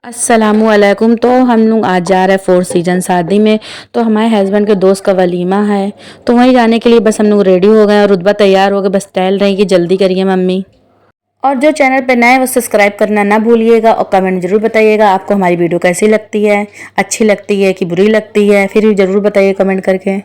अस्सलामुअलैकुम। तो हम लोग आज जा रहे हैं फोर सीजन शादी में। तो हमारे हस्बैंड के दोस्त का वलीमा है, तो वहीं जाने के लिए बस हम लोग रेडी हो गए और रुतबा तैयार हो गए, बस टहल रही कि जल्दी करिए मम्मी। और जो चैनल पे नए वो सब्सक्राइब करना ना भूलिएगा और कमेंट जरूर बताइएगा आपको हमारी वीडियो कैसी लगती है, अच्छी लगती है कि बुरी लगती है, फिर जरूर बताइए कमेंट करके।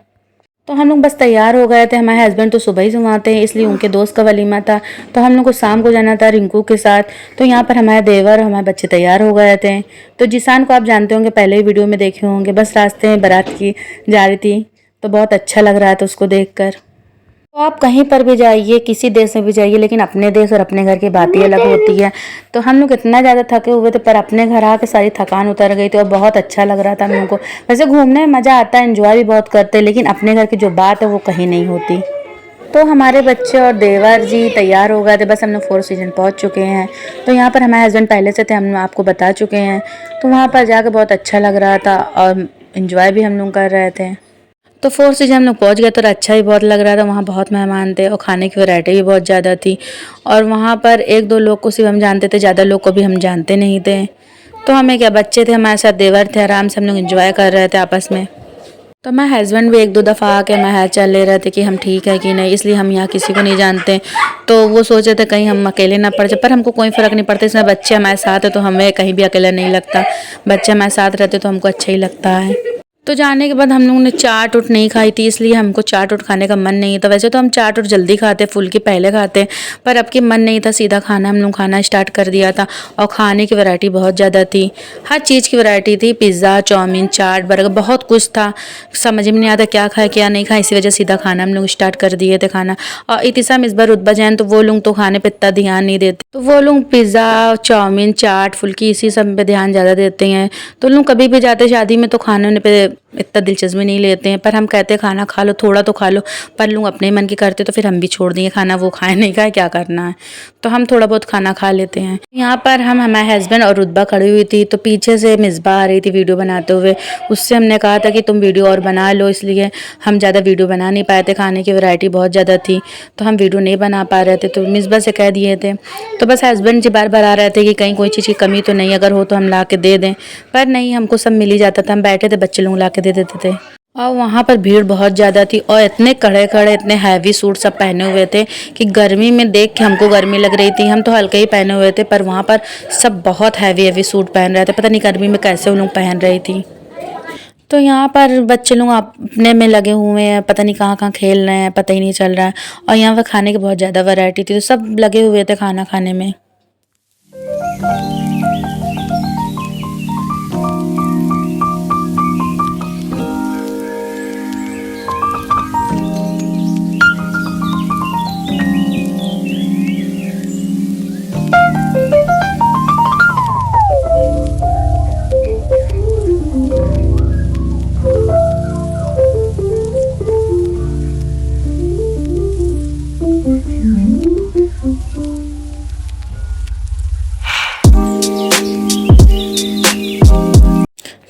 तो हम लोग बस तैयार हो गए थे। हमारे हस्बैंड तो सुबह ही से वहाँ थे, इसलिए उनके दोस्त का वलीमा था। तो हम लोग को शाम को जाना था रिंकू के साथ। तो यहाँ पर हमारे देवर हमारे बच्चे तैयार हो गए थे। तो जिसान को आप जानते होंगे, पहले ही वीडियो में देखे होंगे, बस रास्ते में बारात की जा रही थी, तो बहुत अच्छा लग रहा था उसको देखकर। तो आप कहीं पर भी जाइए, किसी देश में भी जाइए, लेकिन अपने देश और अपने घर की बात ही अलग होती है। तो हम लोग इतना ज़्यादा थके हुए थे, पर अपने घर आके सारी थकान उतर गई थी और बहुत अच्छा लग रहा था हम लोग को। वैसे घूमने में मज़ा आता है, एंजॉय भी बहुत करते हैं, लेकिन अपने घर की जो बात है वो कहीं नहीं होती। तो हमारे बच्चे और देवर जी तैयार हो गए थे, बस हम लोग फोर सीजन पहुंच चुके हैं। तो यहाँ पर हमारे हस्बैंड पहले से थे, हम आपको बता चुके हैं। तो वहाँ पर जाकर बहुत अच्छा लग रहा था और इन्जॉय भी हम लोग कर रहे थे। तो फोर सीजन हम लोग पहुँच गए तो अच्छा ही बहुत लग रहा था। वहाँ बहुत मेहमान थे और खाने की वैरायटी भी बहुत ज़्यादा थी। और वहाँ पर एक दो लोग को सिर्फ हम जानते थे, ज़्यादा लोग को भी हम जानते नहीं थे। तो हमें क्या, बच्चे थे हमारे साथ, देवर थे, आराम से हम लोग एंजॉय कर रहे थे आपस में। तो मेरे हस्बैंड भी एक दो दफ़ा आके हमारे हाथ चल ले रहे थे कि हम ठीक है कि नहीं, इसलिए हम यहाँ किसी को नहीं जानते। तो वो सोचे थे कहीं हम अकेले ना पड़ जाए, पर हमको कोई फ़र्क नहीं पड़ता, इसमें बच्चे हमारे साथ है तो हमें कहीं भी अकेला नहीं लगता। बच्चे हमारे साथ रहते तो हमको अच्छा ही लगता है। तो जाने के बाद हम लोगों ने चाट उट नहीं खाई थी, इसलिए हमको चाट उट खाने का मन नहीं था। वैसे तो हम चाट उट जल्दी खाते, फुल्की पहले खाते, पर अब की मन नहीं था, सीधा खाना हम लोग खाना स्टार्ट कर दिया था। और खाने की वैरायटी बहुत ज़्यादा थी, हर चीज़ की वैरायटी थी, पिज़्ज़ा, चाउमीन, चाट, बर्गर, बहुत कुछ था। समझ में नहीं आता क्या खाए क्या नहीं खाए, इसी वजह सीधा खाना हम लोग स्टार्ट कर दिए थे खाना। और इतिसाम इस बार रुतबा जैन, तो वो लोग तो खाने पर इतना ध्यान नहीं देते, तो वो लोग पिज़्ज़ा, चाउमीन, चाट, फुल्की इसी सब पे ध्यान ज़्यादा देते हैं। तो लोग कभी भी जाते शादी में तो खाने पे इतना दिलचस्पी नहीं लेते हैं, पर हम कहते हैं खाना खा लो, थोड़ा तो खा लो, पर लोग अपने मन की करते तो फिर हम भी छोड़ दिए खाना, वो खाए नहीं खाए क्या करना है, तो हम थोड़ा बहुत खाना खा लेते हैं। यहाँ पर हम हमारे हस्बैंड और रुतबा खड़ी हुई थी, तो पीछे से मिसबा आ रही थी वीडियो बनाते हुए। उससे हमने कहा था कि तुम वीडियो और बना लो, इसलिए हम ज़्यादा वीडियो बना नहीं पाए थे, खाने की वैरायटी बहुत ज़्यादा थी तो हम वीडियो नहीं बना पा रहे थे। तो मिसबा से कह दिए थे। तो बस हस्बैंड जी बार बार आ रहे थे कि कहीं कोई चीज़ की कमी तो नहीं, अगर हो तो हम ला के दे दें, पर नहीं, हमको सब मिल ही जाता था। हम बैठे थे, बच्चे लोग ला के दे देते थे। और वहाँ पर भीड़ बहुत ज़्यादा थी और इतने कड़े कड़े, इतने हैवी सूट सब पहने हुए थे कि गर्मी में देख के हमको गर्मी लग रही थी। हम तो हल्के ही पहने हुए थे, पर वहाँ पर सब बहुत हैवी हैवी सूट पहन रहे थे, पता नहीं गर्मी में कैसे उन लोग पहन रही थी। तो यहाँ पर बच्चे लोग अपने में लगे हुए हैं, पता नहीं कहाँ कहाँ खेल रहे हैं, पता ही नहीं चल रहा है। और यहाँ पर खाने की बहुत ज़्यादा वैरायटी थी, तो सब लगे हुए थे खाना खाने में।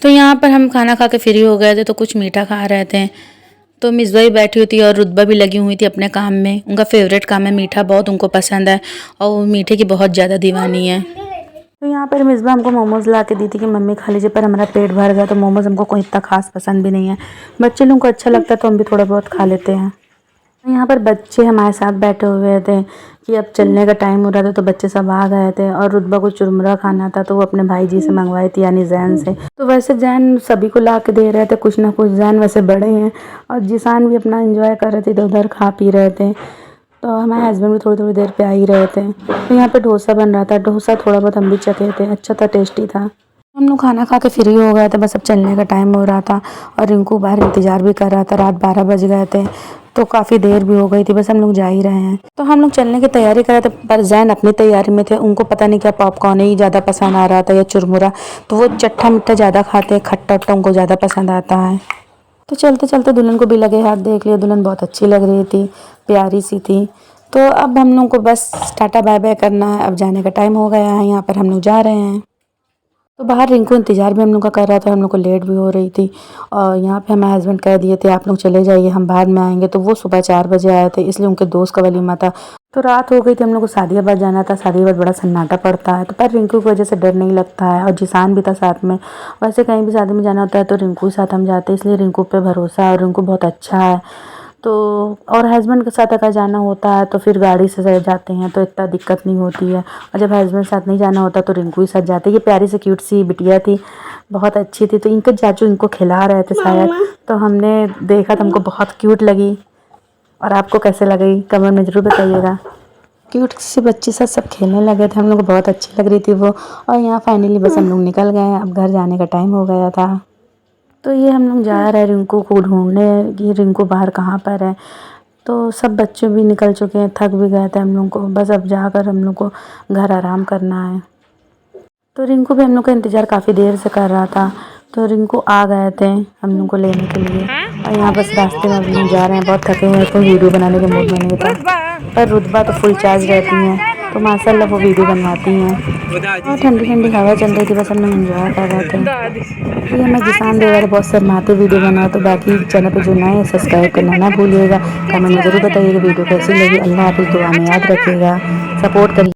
तो यहाँ पर हम खाना खा के फ्री हो गए थे, तो कुछ मीठा खा रहे थे। तो मिसबा भी बैठी हुई थी और रुतबा भी लगी हुई थी अपने काम में। उनका फेवरेट काम है मीठा, बहुत उनको पसंद है और वो मीठे की बहुत ज़्यादा दीवानी है। तो यहाँ पर मिसबा हमको मोमोज़ ला के दी थी कि मम्मी खा लीजिए, पर हमारा पेट भर गया, तो मोमोज़ हमको कोई इतना खास पसंद भी नहीं है। बच्चे लोगों को अच्छा लगता है तो हम भी थोड़ा बहुत खा लेते हैं। यहाँ पर बच्चे हमारे साथ बैठे हुए थे कि अब चलने का टाइम हो रहा था, तो बच्चे सब आ गए थे। और रुतबा को चुरमुरा खाना था, तो वो अपने भाई जी से मंगवाई थी, यानी जैन से। तो वैसे जैन सभी को ला के दे रहे थे कुछ ना कुछ, जैन वैसे बड़े हैं और जिसान भी अपना एंजॉय कर रहे थे, इधर उधर खा पी रहे थे। तो हमारे हस्बैंड भी थोड़ी थोड़ी देर पे आ ही रहे थे। तो यहाँ पे डोसा बन रहा था, डोसा थोड़ा बहुत हम भी चखे थे, अच्छा था, टेस्टी था। हम लोग खाना खा के फ्री हो गए थे, बस अब चलने का टाइम हो रहा था और रिंकू बाहर इंतज़ार भी कर रहा था। रात 12 बज गए थे, तो काफ़ी देर भी हो गई थी, बस हम लोग जा ही रहे हैं। तो हम लोग चलने की तैयारी कर रहे थे, पर जैन अपनी तैयारी में थे। उनको पता नहीं क्या पॉपकॉर्न ही ज़्यादा पसंद आ रहा था या चुरमुरा, तो वो चट्टा मिट्ठा ज़्यादा खाते हैं, खट्टा उट्टा उनको ज़्यादा पसंद आता है। तो चलते चलते दुल्हन को भी लगे हाथ देख लिया, दुल्हन बहुत अच्छी लग रही थी, प्यारी सी थी। तो अब हम लोग को बस टाटा बाय बाय करना है, अब जाने का टाइम हो गया है। यहाँ पर हम लोग जा रहे हैं। तो बाहर रिंकू इंतज़ार भी हम लोग का कर रहा था, हम लोग को लेट भी हो रही थी। और यहाँ पे हमारे हस्बैंड कह दिए थे आप लोग चले जाइए, हम बाद में आएंगे। तो वो सुबह 4 बजे आए थे, इसलिए उनके दोस्त का वलीमा था, तो रात हो गई थी, हम लोग को सादियाबाद जाना था। सादियाबाद बड़ा सन्नाटा पड़ता है, तो पर रिंकू की वजह से डर नहीं लगता है, और जिसान भी था साथ में। वैसे कहीं भी शादी में जाना होता है तो रिंकू के साथ हम जाते हैं, इसलिए रिंकू पे भरोसा है और रिंकू बहुत अच्छा है। तो और हस्बैंड के साथ अगर जाना होता है तो फिर गाड़ी से जाते हैं तो इतना दिक्कत नहीं होती है, और जब हस्बैंड के साथ नहीं जाना होता तो रिंकू के साथ जाते हैं। ये प्यारी सी क्यूट सी बिटिया थी, बहुत अच्छी थी। तो इनके चाचू इनको खिला रहे थे शायद, तो हमने देखा तो हमको बहुत क्यूट लगी। और आपको कैसे लगी कमेंट में ज़रूर बताइएगा। क्यूट सी बच्ची साथ सब खेलने लगे थे, हम लोग को बहुत अच्छी लग रही थी वो। और यहाँ फाइनली बस हम लोग निकल गए, अब घर जाने का टाइम हो गया था। तो ये हम लोग जा रहे हैं रिंकू को ढूंढने कि रिंकू बाहर कहाँ पर है। तो सब बच्चे भी निकल चुके हैं, थक भी गए थे हम लोग को, बस अब जाकर हम लोग को घर आराम करना है। तो रिंकू भी हम लोग का इंतज़ार काफ़ी देर से कर रहा था, तो रिंकू आ गए थे हम लोग को लेने के लिए। और यहाँ बस रास्ते में हम लोग जा रहे हैं, बहुत थके हुए थे, वीडियो बनाने के मूड में नहीं था। पर रुतबा तो फुल चार्ज रहती हैं, तो माशाल्लाह वो वीडियो बनवाती हैं। और ठंडी ठंडी हवा चल रही थी, बस हम लोग एंजॉय कर रहे थे। ये हमें जिसान दे रहा था बहुत शर्माते वीडियो बनाओ। तो बाकी चैनल पर जो नए हैं सब्सक्राइब करना ना भूलिएगा। कमेंट में ज़रूर बताइएगा वीडियो कैसी लगी। अल्लाह हाफिज़, दुआ में याद रखिएगा, सपोर्ट करिए।